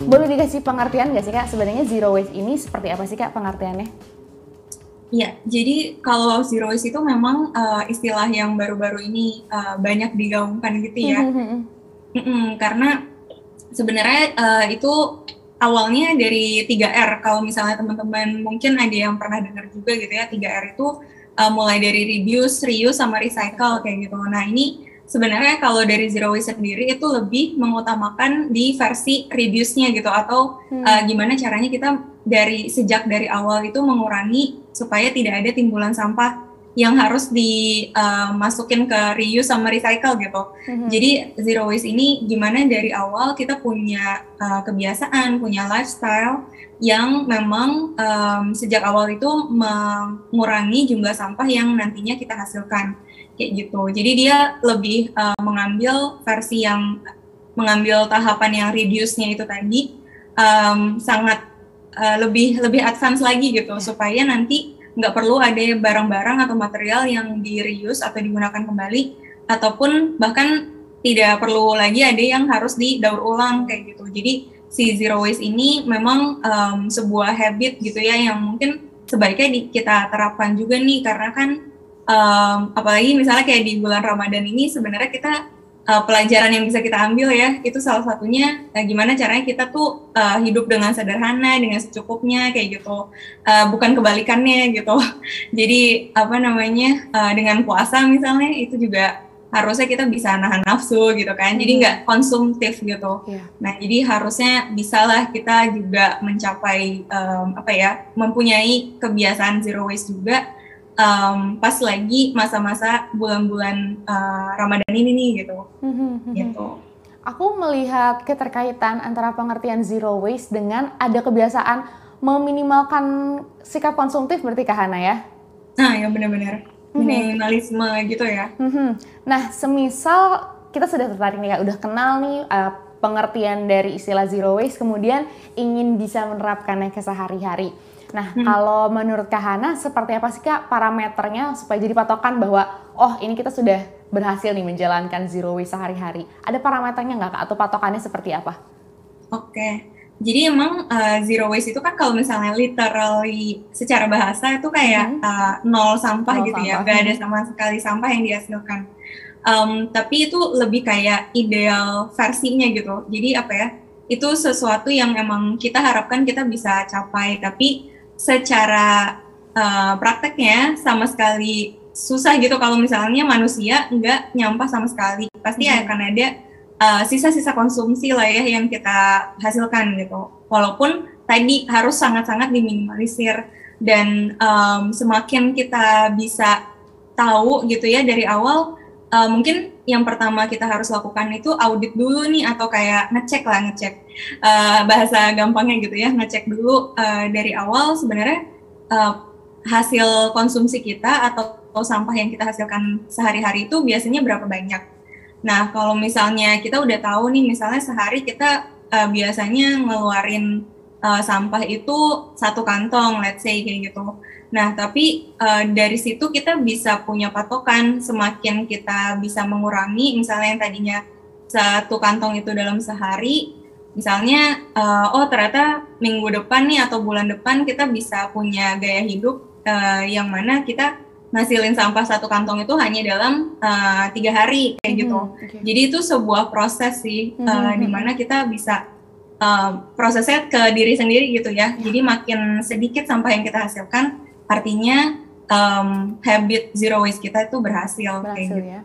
Boleh dikasih pengertian nggak sih Kak, sebenarnya zero waste ini seperti apa sih Kak pengertiannya? Iya, jadi kalau zero waste itu memang istilah yang baru-baru ini banyak digaungkan gitu ya. Karena sebenarnya itu awalnya dari 3R. Kalau misalnya teman-teman mungkin ada yang pernah dengar juga gitu ya, 3R itu mulai dari reduce, reuse, sama recycle kayak gitu. Nah ini sebenarnya kalau dari zero waste sendiri itu lebih mengutamakan di versi reduce-nya gitu, atau gimana caranya kita sejak dari awal itu mengurangi supaya tidak ada timbulan sampah yang harus dimasukin ke reuse sama recycle gitu. Jadi zero waste ini gimana dari awal kita punya kebiasaan, punya lifestyle yang memang sejak awal itu mengurangi jumlah sampah yang nantinya kita hasilkan kayak gitu. Jadi dia lebih mengambil versi yang mengambil tahapan yang reduce-nya itu tadi sangat lebih advance lagi gitu, supaya nanti nggak perlu ada barang-barang atau material yang di reuse atau digunakan kembali, ataupun bahkan tidak perlu lagi ada yang harus didaur ulang kayak gitu. Jadi si zero waste ini memang sebuah habit gitu ya, yang mungkin sebaiknya kita terapkan juga nih, karena kan apalagi misalnya kayak di bulan Ramadan ini sebenarnya kita pelajaran yang bisa kita ambil ya, itu salah satunya gimana caranya kita tuh hidup dengan sederhana, dengan secukupnya kayak gitu, bukan kebalikannya gitu. Jadi dengan puasa misalnya itu juga harusnya kita bisa nahan nafsu gitu kan, jadi nggak konsumtif gitu. Nah jadi harusnya bisalah kita juga mencapai mempunyai kebiasaan zero waste juga pas lagi masa-masa bulan-bulan Ramadan ini nih gitu. Gitu. Aku melihat keterkaitan antara pengertian zero waste dengan ada kebiasaan meminimalkan sikap konsumtif, berarti Kak Hana ya? Nah ya benar-benar minimalisme gitu ya. Nah semisal kita sudah tertarik nih Kak, udah kenal nih pengertian dari istilah zero waste, kemudian ingin bisa menerapkannya ke sehari-hari. Nah, kalau menurut Kak Hana, seperti apa sih Kak parameternya supaya jadi patokan bahwa, oh ini kita sudah berhasil nih menjalankan zero waste sehari-hari? Ada parameternya nggak Kak? Atau patokannya seperti apa? Oke, jadi emang zero waste itu kan kalau misalnya literally secara bahasa itu kayak nol sampah gitu ya, nggak ada sama sekali sampah yang dihasilkan. Tapi itu lebih kayak ideal versinya gitu. Jadi apa ya, itu sesuatu yang emang kita harapkan kita bisa capai, tapi secara prakteknya sama sekali susah gitu kalau misalnya manusia nggak nyampah sama sekali. Pasti akan ada sisa-sisa konsumsi lah ya yang kita hasilkan gitu. Walaupun tadi harus sangat-sangat diminimalisir, dan semakin kita bisa tahu gitu ya dari awal, mungkin yang pertama kita harus lakukan itu audit dulu nih, atau kayak ngecek bahasa gampangnya gitu ya, ngecek dulu dari awal sebenarnya hasil konsumsi kita atau sampah yang kita hasilkan sehari-hari itu biasanya berapa banyak. Nah kalau misalnya kita udah tahu nih, misalnya sehari kita biasanya ngeluarin sampah itu 1 kantong, let's say kayak gitu. Nah, tapi dari situ kita bisa punya patokan, semakin kita bisa mengurangi, misalnya yang tadinya 1 kantong itu dalam sehari, misalnya, ternyata minggu depan nih atau bulan depan kita bisa punya gaya hidup yang mana kita ngasilin sampah 1 kantong itu hanya dalam 3 hari, kayak gitu. Jadi itu sebuah proses sih, di mana kita bisa prosesnya ke diri sendiri gitu ya. Jadi makin sedikit sampah yang kita hasilkan, artinya habit zero waste kita itu berhasil kayak gitu. Ya.